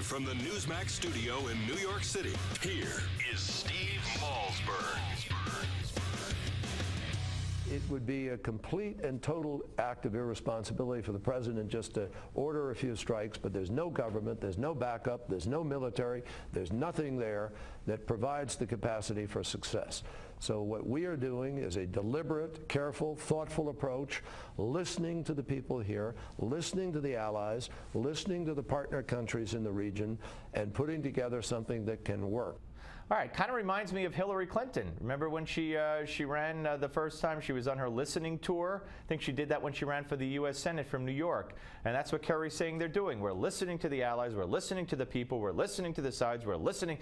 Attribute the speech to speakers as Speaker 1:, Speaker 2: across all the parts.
Speaker 1: from the Newsmax studio in New York City, here is Steve Malzberg.
Speaker 2: It would be a complete and total act of irresponsibility for the president just to order a few strikes, but there's no government, there's no backup, there's no military, there's nothing there that provides the capacity for success. So what we are doing is a deliberate, careful, thoughtful approach, listening to the people here, listening to the allies, listening to the partner countries in the region, and putting together something that can work.
Speaker 3: All right, kind of reminds me of Hillary Clinton. Remember when she ran the first time? She was on her listening tour. I think she did that when she ran for the U.S. Senate from New York. And that's what Kerry's saying they're doing. We're listening to the allies. We're listening to the people. We're listening to the sides. We're listening.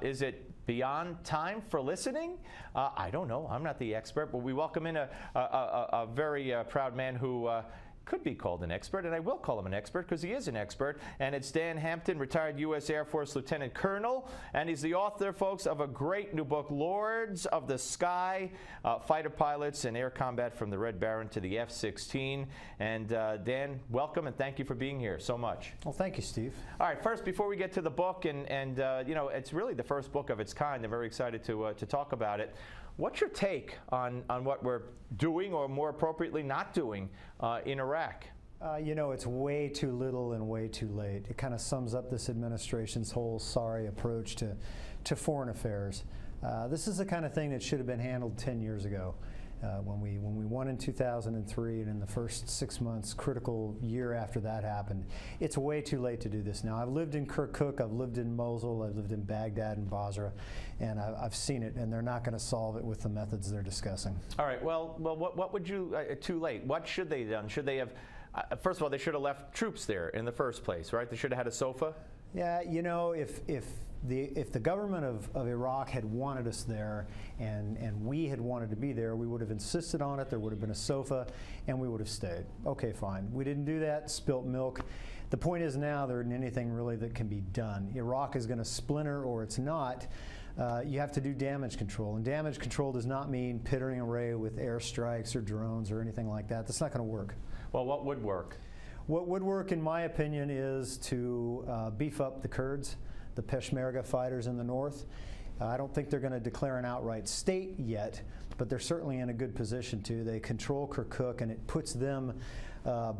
Speaker 3: Is it beyond time for listening? I don't know. I'm not the expert. But we welcome in a very proud man who could be called an expert, and I will call him an expert because he is an expert, and it's Dan Hampton, retired U.S. Air Force Lieutenant Colonel, and he's the author, folks, of a great new book, Lords of the Sky, Fighter Pilots and Air Combat from the Red Baron to the F-16. And Dan, welcome, and thank you for being here so much.
Speaker 4: Well, thank you, Steve.
Speaker 3: All right, first, before we get to the book, and you know, it's really the first book of its kind. I'm very excited to talk about it. What's your take on what we're doing, or more appropriately not doing, in Iraq?
Speaker 4: You know, it's way too little and way too late. It kind of sums up this administration's whole sorry approach to foreign affairs. This is the kind of thing that should have been handled 10 years ago. When we won in 2003, and in the first 6 months, critical year after that happened, it's way too late to do this now. I've lived in Kirkuk, I've lived in Mosul, I've lived in Baghdad and Basra, and I've seen it, and they're not going to solve it with the methods they're discussing.
Speaker 3: All right, well, what would you, too late, what should they have done? Should they have, first of all, they should have left troops there in the first place, right? They should have had a SOFA?
Speaker 4: Yeah, you know, if the government of Iraq had wanted us there, and we had wanted to be there, we would have insisted on it. There would have been a SOFA, and we would have stayed. Okay, fine. We didn't do that. Spilt milk. The point is now there isn't anything really that can be done. Iraq is going to splinter, or it's not. You have to do damage control, and damage control does not mean pittering array with airstrikes or drones or anything like that. That's not going to work.
Speaker 3: Well, what would work?
Speaker 4: What would work, in my opinion, is to beef up the Kurds, the Peshmerga fighters in the north. I don't think they're going to declare an outright state yet, but they're certainly in a good position to. They control Kirkuk, and it puts them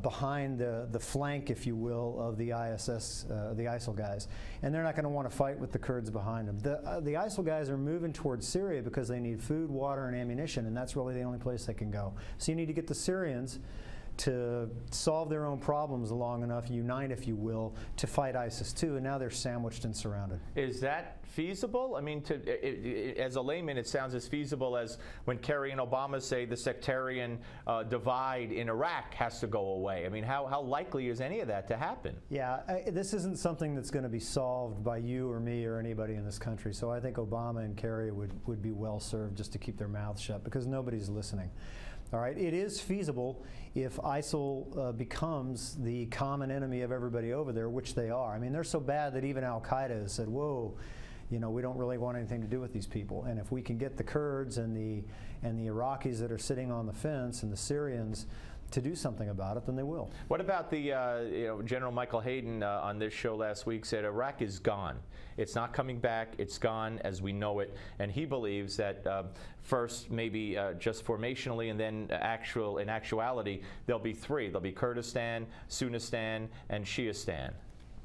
Speaker 4: behind the flank, if you will, of the ISIL guys. And they're not going to want to fight with the Kurds behind them. The ISIL guys are moving towards Syria because they need food, water, and ammunition, and that's really the only place they can go. So you need to get the Syrians to solve their own problems long enough, unite, if you will, to fight ISIS too, and now they're sandwiched and surrounded.
Speaker 3: Is that feasible? I mean, as a layman, it sounds as feasible as when Kerry and Obama say the sectarian divide in Iraq has to go away. I mean, how likely is any of that to happen?
Speaker 4: Yeah, this isn't something that's going to be solved by you or me or anybody in this country, so I think Obama and Kerry would be well served just to keep their mouths shut, because nobody's listening. All right, it is feasible if ISIL becomes the common enemy of everybody over there, which they are. I mean, they're so bad that even Al-Qaeda has said, whoa, you know, we don't really want anything to do with these people. And if we can get the Kurds and the Iraqis that are sitting on the fence and the Syrians to do something about it, then they will.
Speaker 3: What about the, you know, General Michael Hayden on this show last week said Iraq is gone. It's not coming back. It's gone as we know it. And he believes that first, maybe just formationally, and then in actuality, there'll be three. There'll be Kurdistan, Sunnistan, and Shiistan.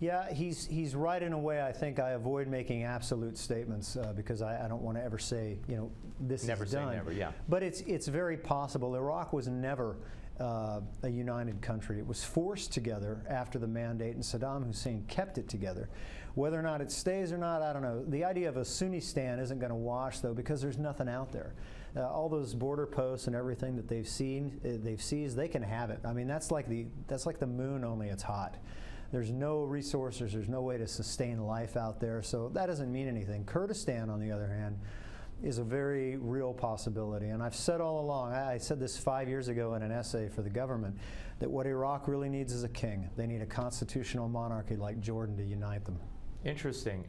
Speaker 4: Yeah, he's right in a way. I think I avoid making absolute statements because I don't want to ever say, you know, this
Speaker 3: never
Speaker 4: is done.
Speaker 3: Never say never, yeah.
Speaker 4: But it's very possible. Iraq was never a united country. It was forced together after the mandate, and Saddam Hussein kept it together. Whether or not it stays or not, I don't know. The idea of a Sunnistan isn't going to wash, though, because there's nothing out there. All those border posts and everything that they've seized, they can have it. I mean, that's like the moon, only it's hot. There's no resources, there's no way to sustain life out there, so that doesn't mean anything. Kurdistan, on the other hand, is a very real possibility. And I've said all along, I said this 5 years ago in an essay for the government, that what Iraq really needs is a king. They need a constitutional monarchy like Jordan to unite them.
Speaker 3: Interesting,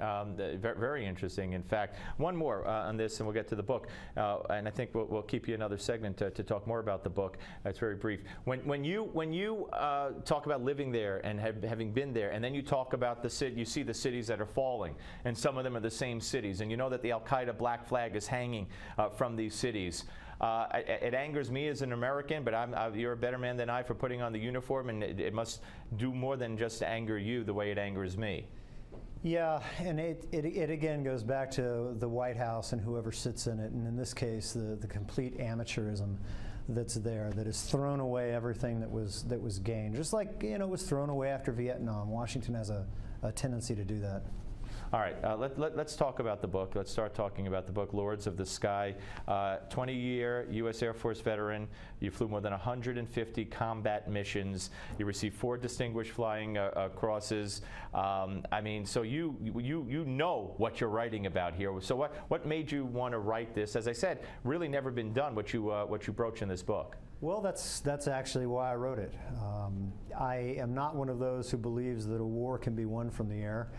Speaker 3: very interesting. In fact, one more on this, and we'll get to the book. And I think we'll keep you another segment to talk more about the book. It's very brief. When you talk about living there and having been there, and then you talk about you see the cities that are falling, and some of them are the same cities, and you know that the Al Qaeda black flag is hanging from these cities. It angers me as an American, but you're a better man than I for putting on the uniform, and it must do more than just anger you the way it angers me.
Speaker 4: Yeah, and it again goes back to the White House and whoever sits in it, and in this case, the complete amateurism that's there, that has thrown away everything that was gained. Just like, it was thrown away after Vietnam. Washington has a tendency to do that.
Speaker 3: All right, let's talk about the book. Let's start talking about the book, Lords of the Sky. 20-year U.S. Air Force veteran. You flew more than 150 combat missions. You received 4 distinguished flying crosses. I mean, so you know what you're writing about here. So what made you want to write this? As I said, really never been done, what you broach in this book.
Speaker 4: Well, that's actually why I wrote it. I am not one of those who believes that a war can be won from the air.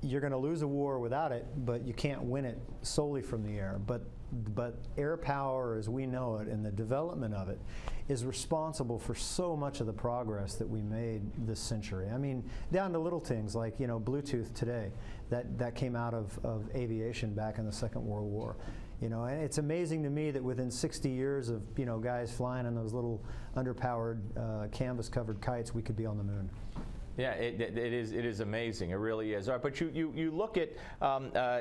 Speaker 4: You're going to lose a war without it, but you can't win it solely from the air. But air power, as we know it, and the development of it, is responsible for so much of the progress that we made this century. I mean, down to little things like, Bluetooth today, that came out of aviation back in the Second World War. And it's amazing to me that within 60 years of guys flying on those little underpowered canvas-covered kites, we could be on the moon.
Speaker 3: Yeah, it is amazing. It really is. All right, but you look at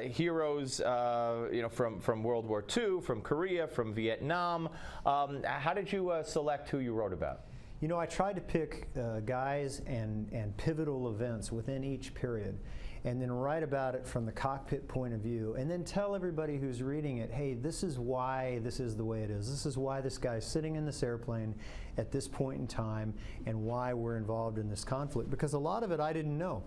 Speaker 3: heroes, from World War II, from Korea, from Vietnam. How did you select who you wrote about?
Speaker 4: I tried to pick guys and pivotal events within each period, and then write about it from the cockpit point of view, and then tell everybody who's reading it, hey, this is why this is the way it is. This is why this guy's sitting in this airplane at this point in time, and why we're involved in this conflict. Because a lot of it I didn't know.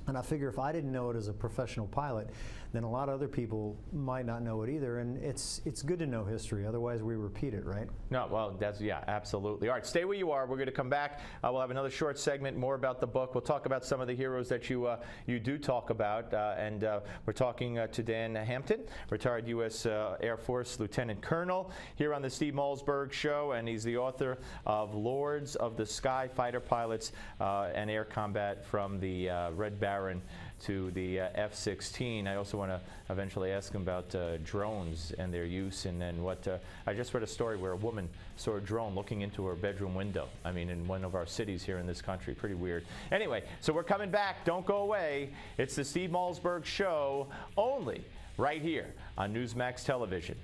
Speaker 4: And I figure if I didn't know it as a professional pilot, then a lot of other people might not know it either. And it's good to know history, otherwise we repeat it, right? No, well, yeah, absolutely. All right, stay where you are. We're going to come back. We'll have another short segment, more about the book. We'll talk about some of the heroes that you do talk about. And we're talking to Dan Hampton, retired U.S. Air Force Lieutenant Colonel, here on the Steve Malzberg Show. And he's the author of Lords of the Sky, Fighter Pilots and Air Combat from the Red Baron to the F-16. I also want to eventually ask him about drones and their use, and then what I just read a story where a woman saw a drone looking into her bedroom window. I mean, in one of our cities here in this country. Pretty weird. Anyway, so we're coming back. Don't go away. It's the Steve Malzberg Show, only right here on Newsmax Television.